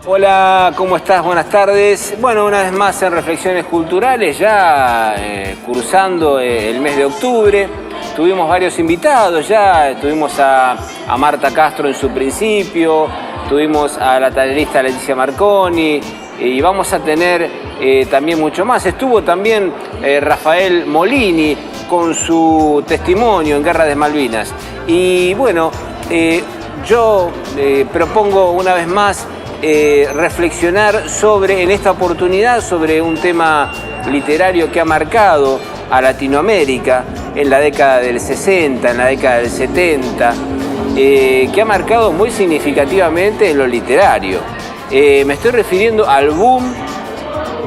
Hola, ¿cómo estás? Buenas tardes. Bueno, una vez más en Reflexiones Culturales, ya cursando el mes de octubre. Tuvimos varios invitados ya, tuvimos a Marta Castro en su principio, tuvimos a la tallerista Leticia Marconi y vamos a tener también mucho más. Estuvo también Rafael Molini con su testimonio en Guerra de Malvinas. Y bueno, yo propongo una vez más reflexionar en esta oportunidad sobre un tema literario que ha marcado a Latinoamérica en la década del 60, en la década del 70, que ha marcado muy significativamente en lo literario. Me estoy refiriendo al boom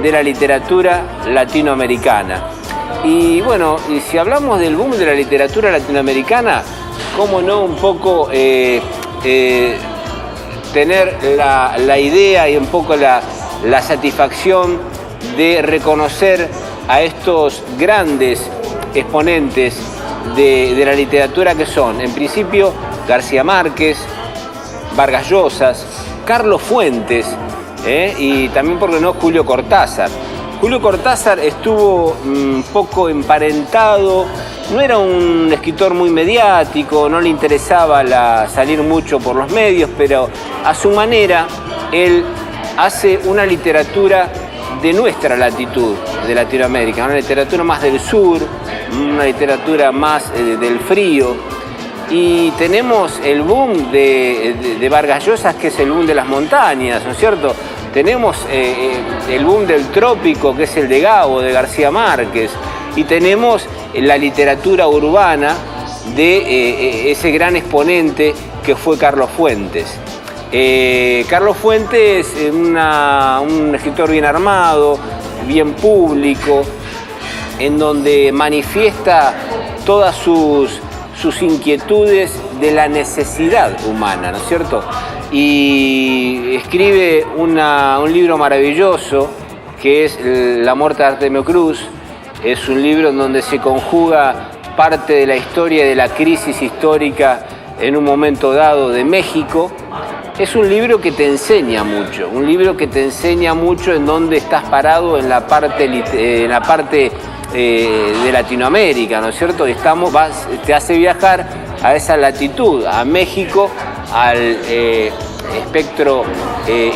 de la literatura latinoamericana. Y bueno, si hablamos del boom de la literatura latinoamericana, ¿cómo no un poco tener la idea y un poco la satisfacción de reconocer a estos grandes exponentes de la literatura que son, en principio, García Márquez, Vargas Llosa, Carlos Fuentes y también, ¿por qué no?, Julio Cortázar. Julio Cortázar estuvo un poco emparentado, no era un escritor muy mediático, no le interesaba salir mucho por los medios, pero a su manera él hace una literatura de nuestra latitud, de Latinoamérica, una literatura más del sur, una literatura más del frío. Y tenemos el boom de Vargas Llosa, que es el boom de las montañas, ¿no es cierto? Tenemos el boom del trópico, que es el de Gabo, de García Márquez. Y tenemos la literatura urbana de ese gran exponente que fue Carlos Fuentes. Carlos Fuentes, un escritor bien armado, bien público, en donde manifiesta todas sus inquietudes de la necesidad humana, ¿no es cierto? Y escribe un libro maravilloso que es La muerte de Artemio Cruz. Es un libro en donde se conjuga parte de la historia de la crisis histórica en un momento dado de México. Es un libro que te enseña mucho, en dónde estás parado en la parte de Latinoamérica, ¿no es cierto? Te hace viajar a esa latitud, a México, al espectro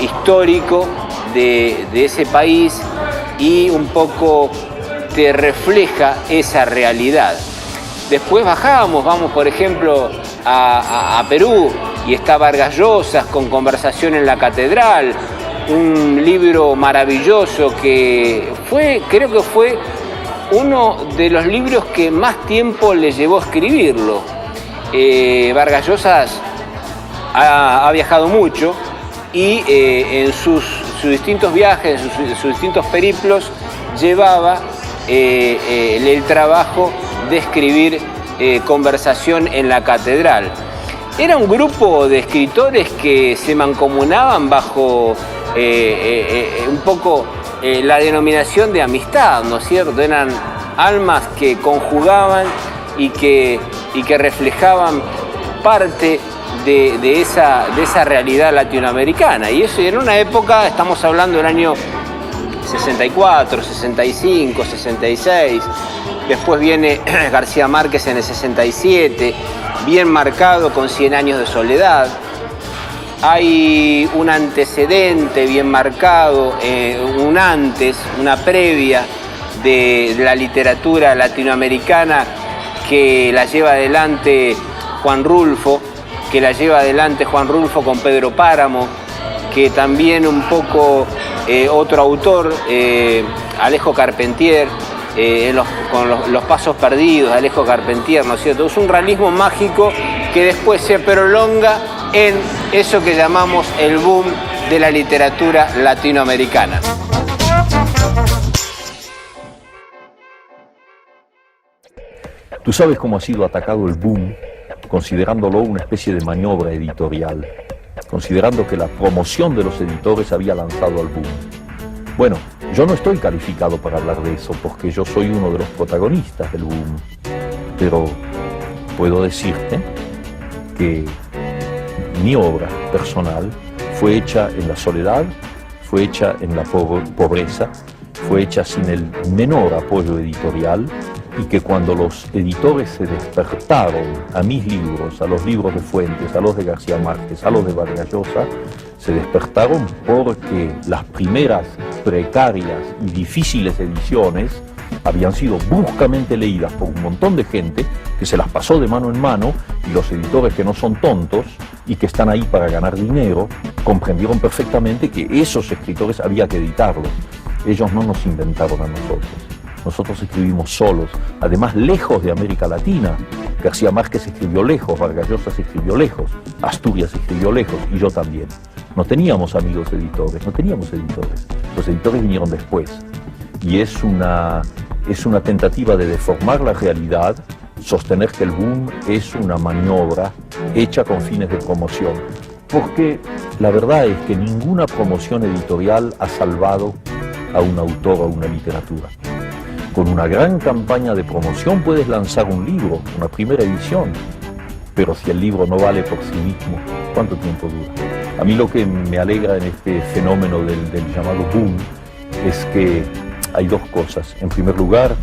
histórico de ese país, y un poco te refleja esa realidad. Después vamos por ejemplo a Perú, y está Vargas Llosa con Conversación en la Catedral, un libro maravilloso que creo que fue uno de los libros que más tiempo le llevó a escribirlo. Vargas Llosa ha viajado mucho y en sus distintos viajes, en sus distintos periplos, llevaba el trabajo de escribir Conversación en la Catedral. Era un grupo de escritores que se mancomunaban bajo un poco la denominación de amistad, ¿no es cierto? Eran almas que conjugaban y que reflejaban parte de esa realidad latinoamericana. Y eso en una época, estamos hablando del año 64, 65, 66, después viene García Márquez en el 67, bien marcado con 100 años de soledad. Hay un antecedente bien marcado, una previa de la literatura latinoamericana que la lleva adelante Juan Rulfo con Pedro Páramo, que también un poco otro autor, Alejo Carpentier, con los pasos perdidos, Alejo Carpentier, ¿no es cierto? Es un realismo mágico que después se prolonga en eso que llamamos el boom de la literatura latinoamericana. Tú sabes cómo ha sido atacado el boom, considerándolo una especie de maniobra editorial, considerando que la promoción de los editores había lanzado al boom. Bueno, yo no estoy calificado para hablar de eso, porque yo soy uno de los protagonistas del boom, pero puedo decirte que mi obra personal fue hecha en la soledad, fue hecha en la pobreza, fue hecha sin el menor apoyo editorial, y que cuando los editores se despertaron a mis libros, a los libros de Fuentes, a los de García Márquez, a los de Vargas Llosa, se despertaron porque las primeras precarias y difíciles ediciones habían sido bruscamente leídas por un montón de gente que se las pasó de mano en mano, y los editores, que no son tontos y que están ahí para ganar dinero, comprendieron perfectamente que esos escritores había que editarlos. Ellos no nos inventaron a nosotros. Nosotros escribimos solos, además lejos de América Latina. García Márquez escribió lejos, Vargas Llosa escribió lejos, Asturias escribió lejos, y yo también. No teníamos amigos editores, no teníamos editores. Los editores vinieron después. Y es una tentativa de deformar la realidad, sostener que el boom es una maniobra hecha con fines de promoción. Porque la verdad es que ninguna promoción editorial ha salvado a un autor o a una literatura. Con una gran campaña de promoción puedes lanzar un libro, una primera edición, pero si el libro no vale por sí mismo, ¿cuánto tiempo dura? A mí lo que me alegra en este fenómeno del llamado boom es que hay dos cosas. En primer lugar,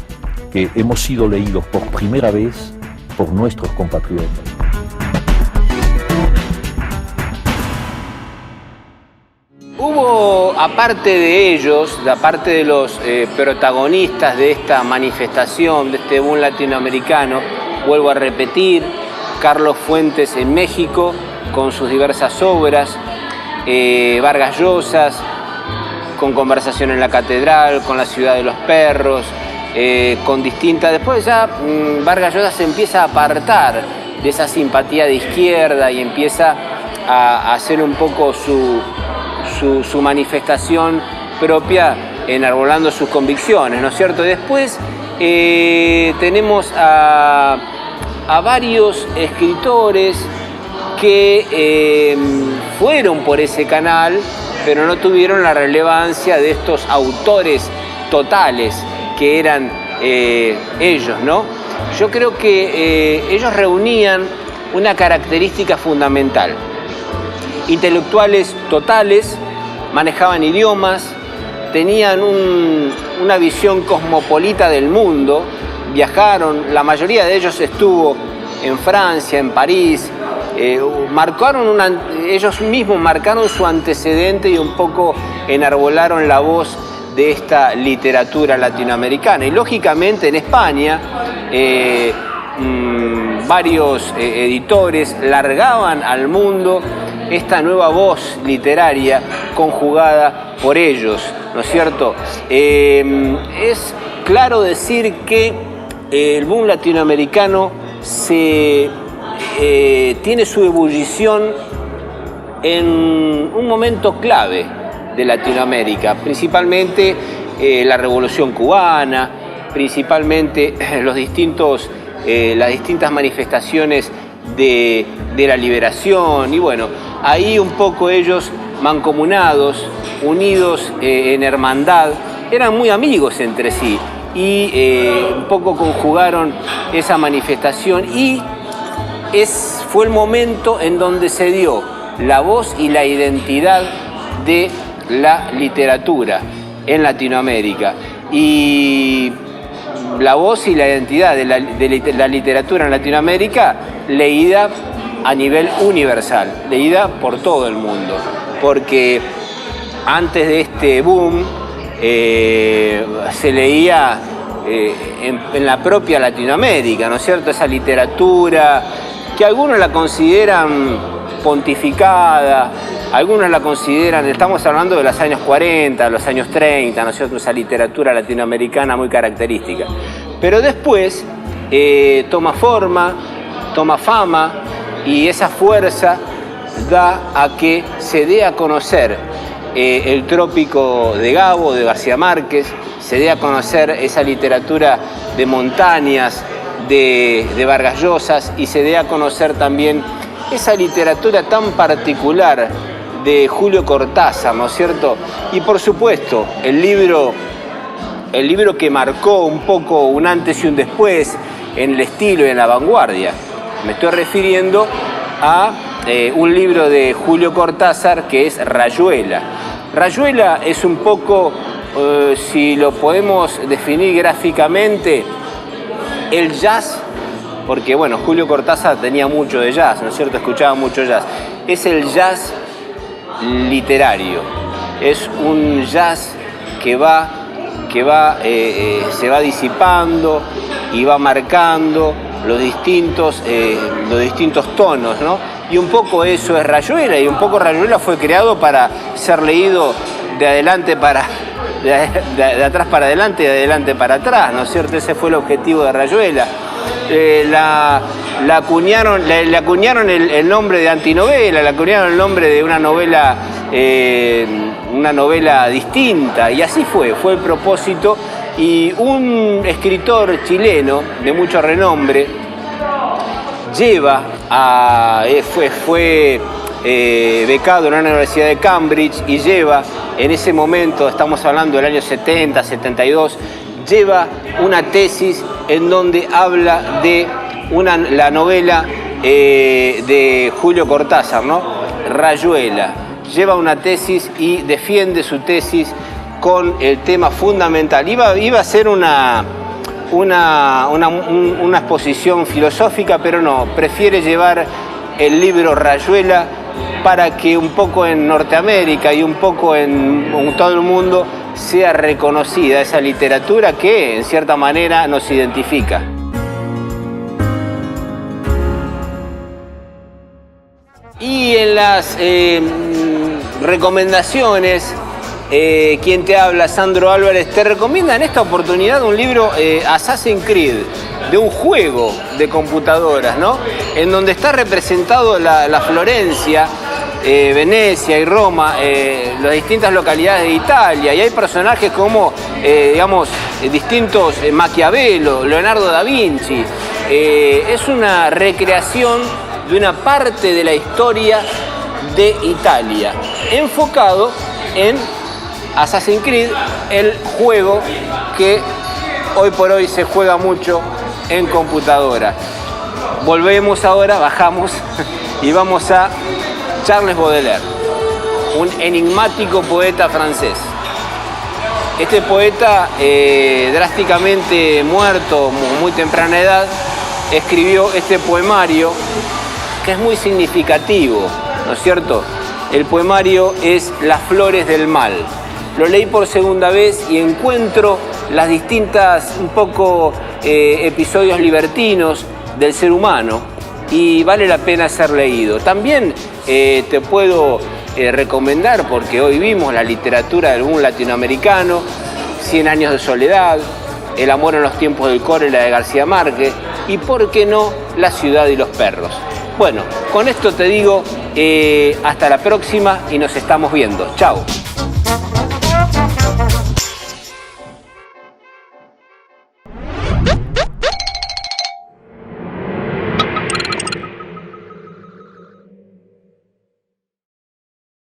que hemos sido leídos por primera vez por nuestros compatriotas. Hubo, aparte de ellos, aparte de los protagonistas de esta manifestación, de este boom latinoamericano, vuelvo a repetir, Carlos Fuentes en México, con sus diversas obras, Vargas Llosa, con Conversación en la Catedral, con La Ciudad de los Perros, con distintas... Después ya Vargas Llosa se empieza a apartar de esa simpatía de izquierda y empieza a hacer un poco su manifestación propia, enarbolando sus convicciones, ¿no es cierto? Después tenemos a varios escritores que fueron por ese canal, pero no tuvieron la relevancia de estos autores totales que eran ellos, ¿no? Yo creo que ellos reunían una característica fundamental: intelectuales totales, manejaban idiomas, tenían una visión cosmopolita del mundo, viajaron, la mayoría de ellos estuvo en Francia, en París, ellos mismos marcaron su antecedente y un poco enarbolaron la voz de esta literatura latinoamericana. Y lógicamente en España varios editores largaban al mundo esta nueva voz literaria conjugada por ellos, ¿no es cierto? Es claro decir que el boom latinoamericano tiene su ebullición en un momento clave de Latinoamérica, principalmente la Revolución Cubana, principalmente las distintas manifestaciones de la liberación, y bueno, ahí un poco ellos mancomunados, unidos en hermandad, eran muy amigos entre sí y un poco conjugaron esa manifestación, y fue el momento en donde se dio la voz y la identidad de la literatura en Latinoamérica, y la voz y la identidad de la literatura en Latinoamérica leída a nivel universal, leída por todo el mundo, porque antes de este boom se leía en la propia Latinoamérica, ¿no es cierto? Esa literatura que algunos la consideran pontificada, algunos la consideran, estamos hablando de los años 40, los años 30, ¿no es cierto? Esa literatura latinoamericana muy característica. Pero después toma forma, toma fama, y esa fuerza da a que se dé a conocer el Trópico de Gabo, de García Márquez, se dé a conocer esa literatura de montañas de Vargas Llosa, y se dé a conocer también esa literatura tan particular de Julio Cortázar, ¿no es cierto? Y por supuesto, el libro que marcó un poco un antes y un después en el estilo y en la vanguardia. Me estoy refiriendo a un libro de Julio Cortázar que es Rayuela. Rayuela es un poco, si lo podemos definir gráficamente, el jazz, porque bueno, Julio Cortázar tenía mucho de jazz, ¿no es cierto? Escuchaba mucho jazz. Es el jazz literario, es un jazz que se va disipando y va marcando los distintos tonos, ¿no? Y un poco eso es Rayuela, y un poco Rayuela fue creado para ser leído de atrás para adelante y de adelante para atrás, ¿no es cierto? Ese fue el objetivo de Rayuela. Le acuñaron el nombre de antinovela, le acuñaron el nombre de una novela distinta, y así fue el propósito. Y un escritor chileno de mucho renombre fue becado en la Universidad de Cambridge y lleva, en ese momento, estamos hablando del año 70, 72, lleva una tesis en donde habla de la novela de Julio Cortázar, ¿no? Rayuela. Lleva una tesis y defiende su tesis con el tema fundamental. Iba a ser una exposición filosófica, pero no, prefiere llevar el libro Rayuela para que un poco en Norteamérica y un poco en todo el mundo sea reconocida esa literatura que en cierta manera nos identifica. Y en las recomendaciones, quien te habla, Sandro Álvarez, te recomienda en esta oportunidad un libro, Assassin's Creed, de un juego de computadoras, ¿no? En donde está representado la Florencia, Venecia y Roma, las distintas localidades de Italia, y hay personajes como, distintos, Maquiavelo, Leonardo da Vinci. Es una recreación de una parte de la historia de Italia, enfocado en Assassin's Creed, el juego que hoy por hoy se juega mucho en computadora. Volvemos ahora, bajamos y vamos a Charles Baudelaire, un enigmático poeta francés. Este poeta, drásticamente muerto, muy temprana edad, escribió este poemario que es muy significativo, ¿no es cierto? El poemario es Las flores del mal. Lo leí por segunda vez y encuentro las distintas, episodios libertinos del ser humano, y vale la pena ser leído. También te puedo recomendar, porque hoy vimos la literatura del boom latinoamericano, 100 años de soledad, El amor en los tiempos del cólera de García Márquez, y por qué no, La ciudad y los perros. Bueno, con esto te digo hasta la próxima y nos estamos viendo. Chao.